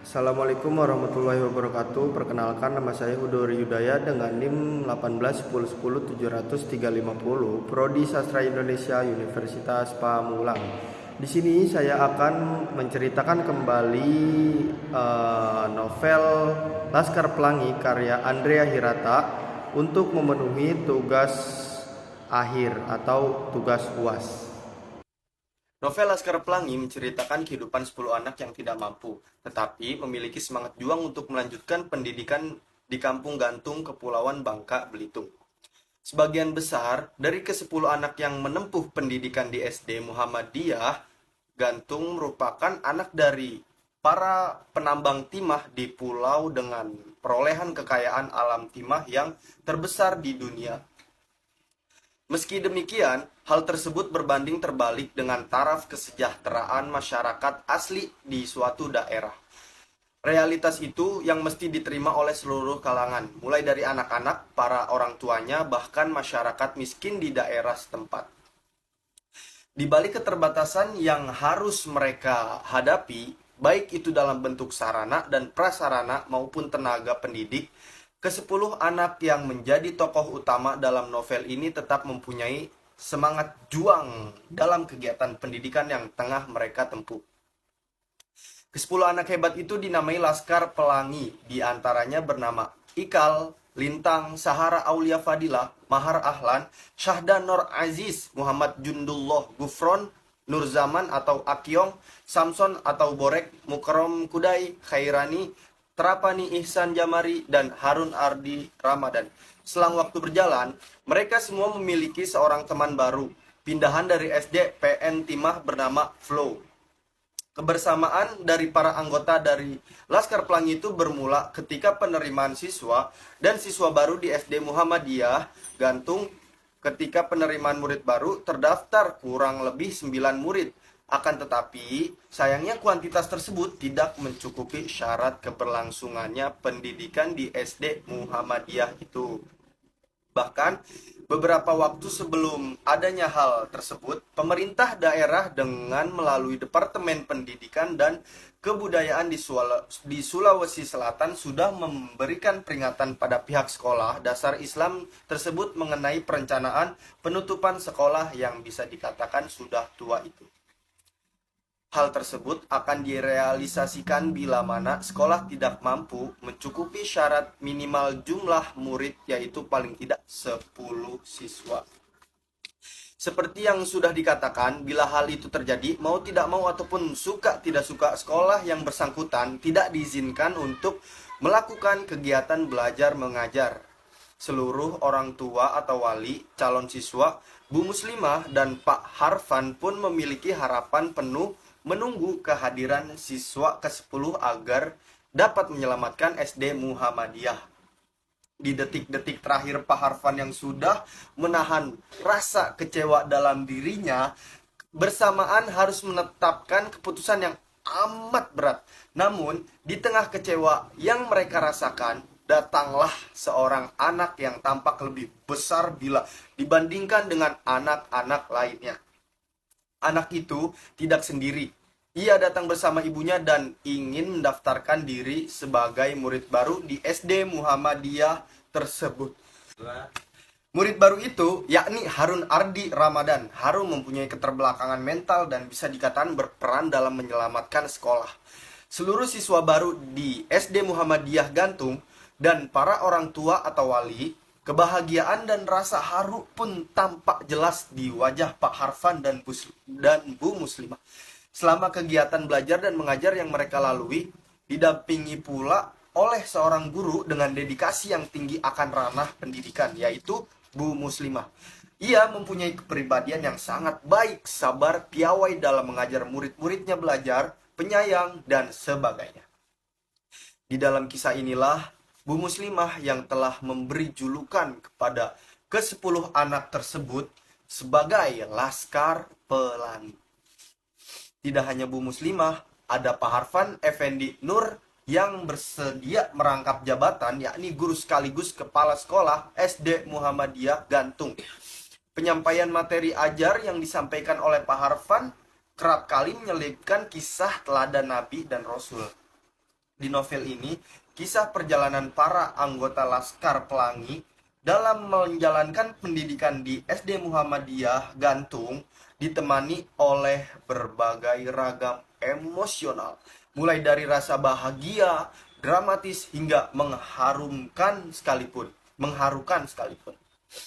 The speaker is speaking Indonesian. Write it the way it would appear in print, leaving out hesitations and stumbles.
Assalamualaikum warahmatullahi wabarakatuh. Perkenalkan, nama saya Hudori Yudaya dengan NIM 1810107350, Prodi Sastra Indonesia, Universitas Pamulang. Di sini saya akan menceritakan kembali novel Laskar Pelangi karya Andrea Hirata untuk memenuhi tugas akhir atau tugas UAS. Novel Laskar Pelangi menceritakan kehidupan 10 anak yang tidak mampu, tetapi memiliki semangat juang untuk melanjutkan pendidikan di Kampung Gantung, Kepulauan Bangka, Belitung. Sebagian besar dari ke-10 anak yang menempuh pendidikan di SD Muhammadiyah Gantung merupakan anak dari para penambang timah di pulau dengan perolehan kekayaan alam timah yang terbesar di dunia. Meski demikian, hal tersebut berbanding terbalik dengan taraf kesejahteraan masyarakat asli di suatu daerah. Realitas itu yang mesti diterima oleh seluruh kalangan, mulai dari anak-anak, para orang tuanya, bahkan masyarakat miskin di daerah setempat. Di balik keterbatasan yang harus mereka hadapi, baik itu dalam bentuk sarana dan prasarana maupun tenaga pendidik, ke-10 anak yang menjadi tokoh utama dalam novel ini tetap mempunyai semangat juang dalam kegiatan pendidikan yang tengah mereka tempuh. ke-10 anak hebat itu dinamai Laskar Pelangi, diantaranya bernama Ikal, Lintang, Sahara Aulia Fadilah, Mahar Ahlan, Syahda Nur Aziz, Muhammad Jundullah Gufron, Nur Zaman atau Akyong, Samson atau Borek, Mukrom Kudai, Khairani, Terapani Ihsan Jamari, dan Harun Ardi Ramadan. Selang waktu berjalan, mereka semua memiliki seorang teman baru, pindahan dari SD PN Timah bernama Flo. Kebersamaan dari para anggota dari Laskar Pelangi itu bermula ketika penerimaan siswa dan siswa baru di SD Muhammadiyah Gantung. Ketika penerimaan murid baru terdaftar kurang lebih 9 murid. Akan tetapi, sayangnya kuantitas tersebut tidak mencukupi syarat keberlangsungannya pendidikan di SD Muhammadiyah itu. Bahkan, beberapa waktu sebelum adanya hal tersebut, pemerintah daerah dengan melalui Departemen Pendidikan dan Kebudayaan di Sulawesi Selatan sudah memberikan peringatan pada pihak sekolah dasar Islam tersebut mengenai perencanaan penutupan sekolah yang bisa dikatakan sudah tua itu. Hal tersebut akan direalisasikan bila mana sekolah tidak mampu mencukupi syarat minimal jumlah murid, yaitu paling tidak 10 siswa. Seperti yang sudah dikatakan, bila hal itu terjadi, mau tidak mau ataupun suka tidak suka, sekolah yang bersangkutan tidak diizinkan untuk melakukan kegiatan belajar mengajar. Seluruh orang tua atau wali calon siswa, Bu Muslimah dan Pak Harfan pun memiliki harapan penuh menunggu kehadiran siswa ke-10 agar dapat menyelamatkan SD Muhammadiyah. Di detik-detik terakhir, Pak Harfan yang sudah menahan rasa kecewa dalam dirinya bersamaan harus menetapkan keputusan yang amat berat. Namun, di tengah kecewa yang mereka rasakan, datanglah seorang anak yang tampak lebih besar bila dibandingkan dengan anak-anak lainnya. Anak itu tidak sendiri. Ia datang bersama ibunya dan ingin mendaftarkan diri sebagai murid baru di SD Muhammadiyah tersebut. Murid baru itu yakni Harun Ardi Ramadan. Harun mempunyai keterbelakangan mental dan bisa dikatakan berperan dalam menyelamatkan sekolah. Seluruh siswa baru di SD Muhammadiyah Gantung dan para orang tua atau wali, kebahagiaan dan rasa haru pun tampak jelas di wajah Pak Harfan dan Bu Muslimah. Selama kegiatan belajar dan mengajar yang mereka lalui, didampingi pula oleh seorang guru dengan dedikasi yang tinggi akan ranah pendidikan, yaitu Bu Muslimah. Ia mempunyai kepribadian yang sangat baik, sabar, piawai dalam mengajar murid-muridnya belajar, penyayang, dan sebagainya. Di dalam kisah inilah, Bu Muslimah yang telah memberi julukan kepada ke-10 anak tersebut sebagai Laskar Pelangi. Tidak hanya Bu Muslimah, ada Pak Harfan Effendi Nur yang bersedia merangkap jabatan, yakni guru sekaligus kepala sekolah SD Muhammadiyah Gantung. Penyampaian materi ajar yang disampaikan oleh Pak Harfan kerap kali menyelipkan kisah teladan Nabi dan Rasul. Di novel ini, kisah perjalanan para anggota Laskar Pelangi dalam menjalankan pendidikan di SD Muhammadiyah Gantung ditemani oleh berbagai ragam emosional, mulai dari rasa bahagia, dramatis hingga mengharukan sekalipun.